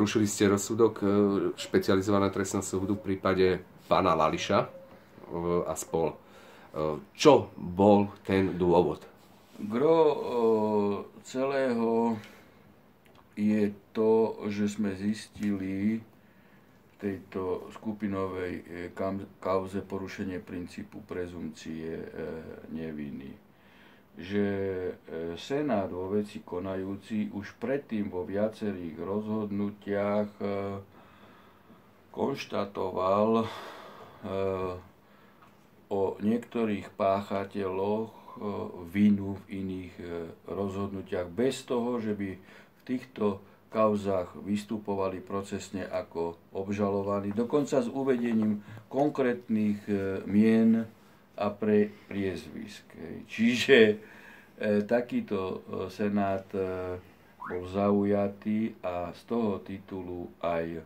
Porušili ste rozsudok špecializovaného trestného súdu v prípade pána Lališa a spol. Čo bol ten dôvod? Gro celého je to, že sme zistili v tejto skupinovej kauze porušenie princípu prezumcie neviny. Že Senát vo veci konajúci už predtým vo viacerých rozhodnutiach konštatoval o niektorých páchateľoch vinu v iných rozhodnutiach bez toho, že by v týchto kauzách vystupovali procesne ako obžalovaní, dokonca s uvedením konkrétnych mien a priezvisk. Čiže takýto senát bol zaujatý a z toho titulu aj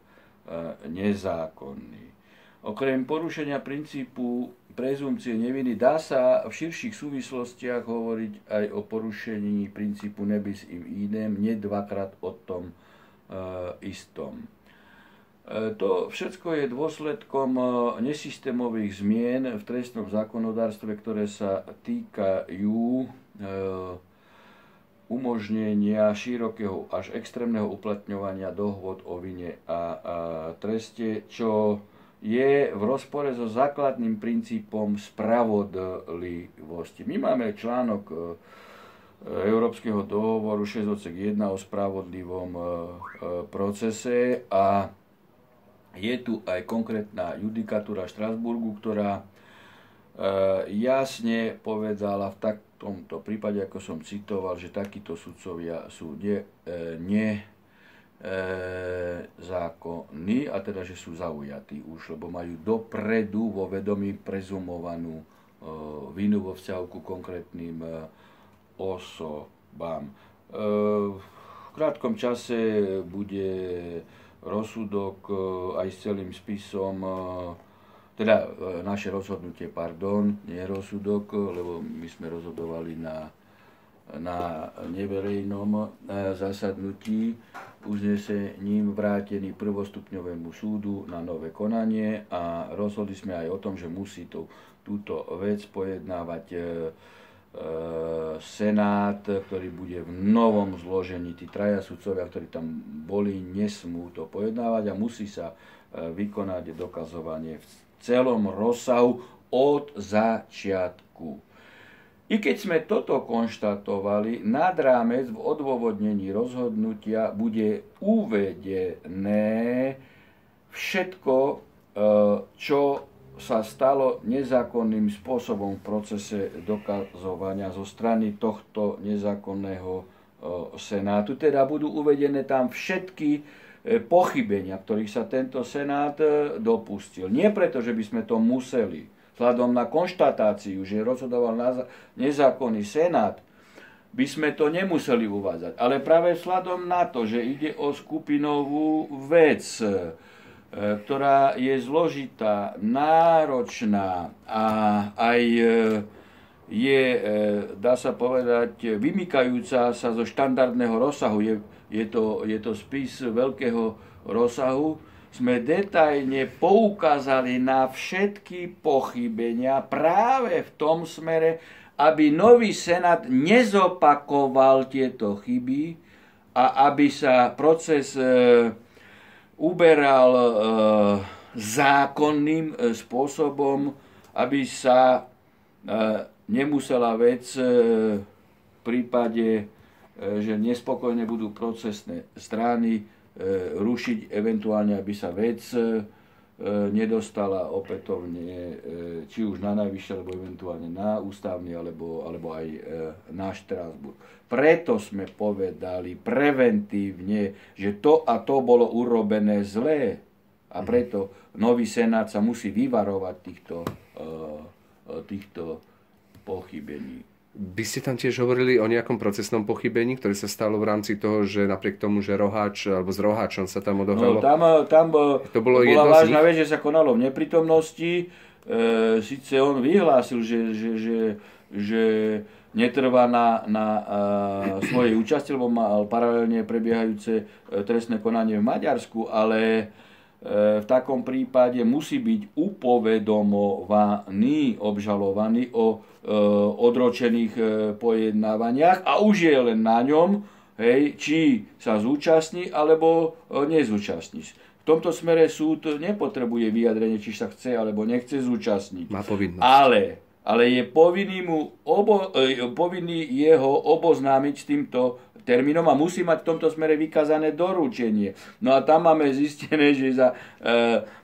nezákonný. Okrem porušenia princípu prezumcie neviny dá sa v širších súvislostiach hovoriť aj o porušení princípu nebis in idem, nie dvakrát o tom istom. To všetko je dôsledkom nesystémových zmien v trestnom zákonodárstve, ktoré sa týkajú umožnenia širokého až extrémneho uplatňovania dohôd o vine a treste, čo je v rozpore so základným princípom spravodlivosti. My máme článok Európskeho dohovoru 6.1 o spravodlivom procese a je tu aj konkrétna judikatúra Štrasburgu, ktorá jasne povedala v tomto prípade, ako som citoval, že takíto sudcovia sú nezákonní, a teda, že sú zaujatí už, lebo majú dopredu vo vedomí prezumovanú vinu vo vzťahu ku konkrétnym osobám. V krátkom čase bude rozsudok aj s celým spisom, teda naše rozhodnutie, nie rozsudok, lebo my sme rozhodovali na neverejnom zasadnutí, uznesením vrátený prvostupňovému súdu na nové konanie a rozhodli sme aj o tom, že musí túto vec pojednávať Senát, ktorý bude v novom zložení. Tí traja sudcovia, ktorí tam boli, nesmú to pojednávať a musí sa vykonať dokazovanie v celom rozsahu od začiatku. I keď sme toto konštatovali, nad rámec v odôvodnení rozhodnutia bude uvedené všetko, čo sa stalo nezákonným spôsobom v procese dokazovania zo strany tohto nezákonného senátu. Teda budú uvedené tam všetky pochybenia, ktorých sa tento senát dopustil. Nie preto, že by sme to museli, vzhľadom na konštatáciu, že rozhodoval nezákonný senát, by sme to nemuseli uvádzať. Ale práve vzhľadom na to, že ide o skupinovú vec, ktorá je zložitá, náročná a aj je, dá sa povedať, vymykajúca sa zo štandardného rozsahu. Je to spis veľkého rozsahu. Sme detailne poukázali na všetky pochybenia práve v tom smere, aby nový senát nezopakoval tieto chyby a aby sa proces uberal zákonným spôsobom, aby sa nemusela vec v prípade, že nespokojne budú procesné strany, rušiť, eventuálne, aby sa vec nedostala opätovne, či už na najvyššie, alebo eventuálne na ústavný, alebo aj na Štrasburg. Preto sme povedali preventívne, že to a to bolo urobené zlé a preto nový senát sa musí vyvarovať týchto pochybení. By ste tam tiež hovorili o nejakom procesnom pochybení, ktoré sa stalo v rámci toho, že napriek tomu, že Roháč alebo s Roháčom sa tam odohralo? No, tam to bola vážna vec, že sa konalo v neprítomnosti. Sice on vyhlásil, že netrvá na svojej účasti, lebo mal paralelne prebiehajúce trestné konanie v Maďarsku, ale v takom prípade musí byť upovedomovaný obžalovaný o odročených pojednávaniach a už je len na ňom, hej, či sa zúčastní alebo nezúčastní. V tomto smere súd nepotrebuje vyjadrenie, či sa chce alebo nechce zúčastniť. Má povinnosť. Ale je povinný jeho oboznámiť s týmto termínom a musí mať v tomto smere vykázané doručenie. No a tam máme zistené, že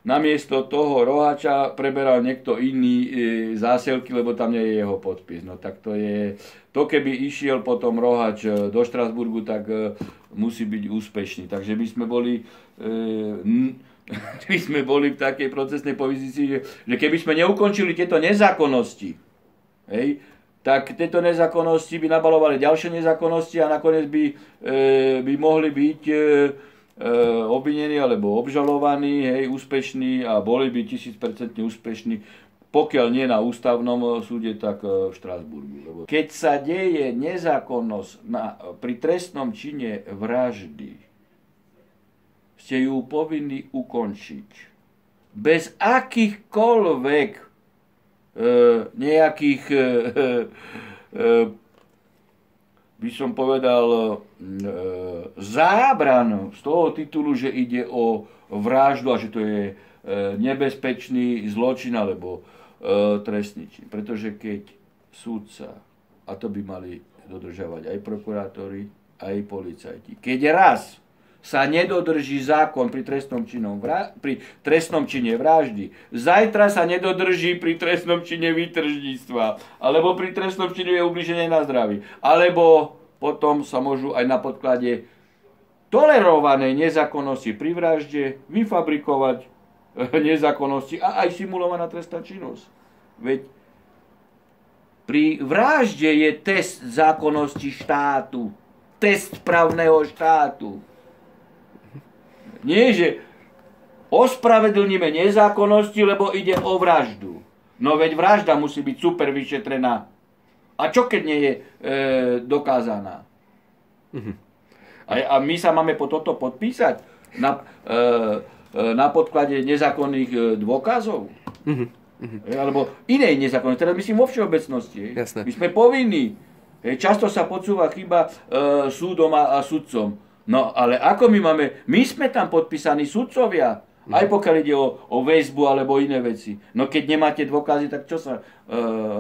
namiesto toho rohača preberal niekto iný zásielky, lebo tam nie je jeho podpis. No tak to keby išiel potom rohač do Štrasburgu, tak musí byť úspešný. Takže by sme boli v takej procesnej pozícii, že keby sme neukončili tieto nezákonnosti, hej, tak tieto nezákonnosti by nabalovali ďalšie nezákonnosti a nakoniec by mohli byť obvinení alebo obžalovaní, hej, úspešní a boli by 1000% úspešní, pokiaľ nie na ústavnom súde, tak v Štrasburgu. Lebo keď sa deje nezákonnosť pri trestnom čine vraždy, ste ju povinní ukončiť. Bez akýchkoľvek nejakých, by som povedal, zábran z toho titulu, že ide o vraždu a že to je nebezpečný zločin alebo trestný čin. Pretože keď súdca, a to by mali dodržiavať aj prokurátori, aj policajti, keď raz sa nedodrží zákon pri trestnom čine vraždy, zajtra sa nedodrží pri trestnom čine výtržníctva, alebo pri trestnom čine ubliženie na zdraví, alebo potom sa môžu aj na podklade tolerovanej nezákonnosti pri vražde vyfabrikovať nezákonnosti a aj simulovaná trestná činnosť. Veď pri vražde je test zákonnosti štátu, test právneho štátu. Nie, že ospravedlníme nezákonnosti, lebo ide o vraždu. No veď vražda musí byť super vyšetrená. A čo keď nie je dokázaná? A my sa máme po toto podpísať na podklade nezákonných dôkazov? Alebo inej nezákonnosti. Teraz myslím vo všeobecnosti. Jasné. My sme povinní. Často sa podsúva chyba súdom a sudcom. No, ale ako my sme tam podpísaní sudcovia, aj pokiaľ ide o väzbu alebo iné veci. No keď nemáte dôkazy, tak čo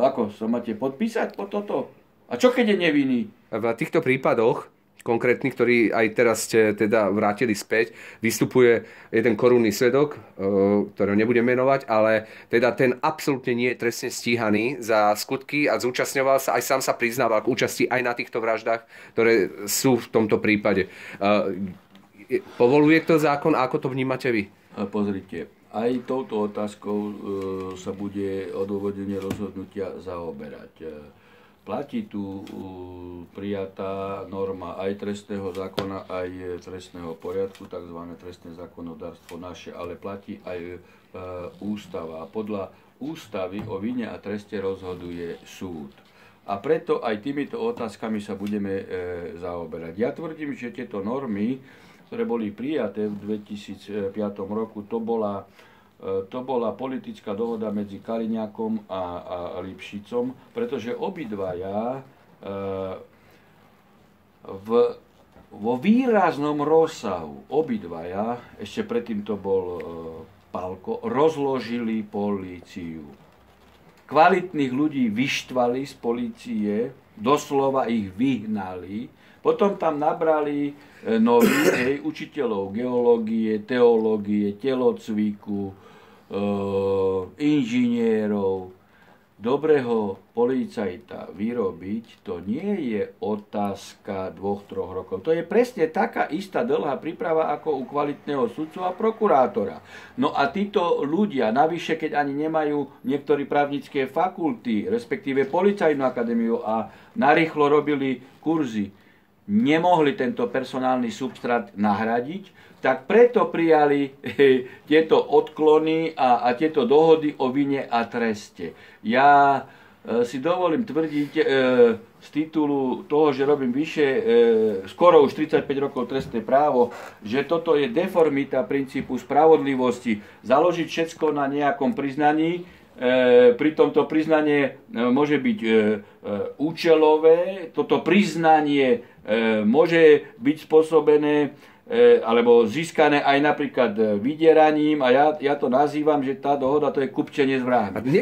ako sa máte podpísať po toto? A čo keď je nevinný? V týchto prípadoch, konkrétnych, ktorý aj teraz ste teda vrátili späť, vystupuje jeden korunný svedok, ktorého nebudem menovať, ale teda ten absolútne nie je trestne stíhaný za skutky a zúčastňoval sa, aj sám sa priznával k účasti aj na týchto vraždách, ktoré sú v tomto prípade. Povoluje to zákon a ako to vnímate vy? Pozrite, aj touto otázkou sa bude odôvodnenie rozhodnutia zaoberať. Platí tu prijatá norma aj trestného zákona, aj trestného poriadku, tzv. Trestné zákonodárstvo naše, ale platí aj ústava. A podľa ústavy o vine a treste rozhoduje súd. A preto aj týmito otázkami sa budeme zaoberať. Ja tvrdím, že tieto normy, ktoré boli prijaté v 2005 roku, to bola politická dohoda medzi Kaliňákom a Lipšicom, pretože obidvaja vo výraznom rozsahu, ešte predtým to bol Pálko, rozložili políciu. Kvalitných ľudí vyštvali z polície, doslova ich vyhnali, potom tam nabrali nových učiteľov geológie, teológie, telocviku, inžinierov. Dobrého policajta vyrobiť, to nie je otázka 2-3 rokov. To je presne taká istá dlhá príprava ako u kvalitného sudcu a prokurátora. No a títo ľudia, navyše keď ani nemajú niektorí právnické fakulty, respektíve policajnú akadémiu a narýchlo robili kurzy, nemohli tento personálny substrát nahradiť, tak preto prijali tieto odklony a tieto dohody o vine a treste. Ja si dovolím tvrdiť z titulu toho, že robím skoro už 35 rokov trestné právo, že toto je deformita princípu spravodlivosti. Založiť všetko na nejakom priznaní, pritom to priznanie môže byť účelové, toto priznanie môže byť spôsobené alebo získané aj napríklad vydieraním a ja to nazývam, že tá dohoda to je kupčenie s vrahmi.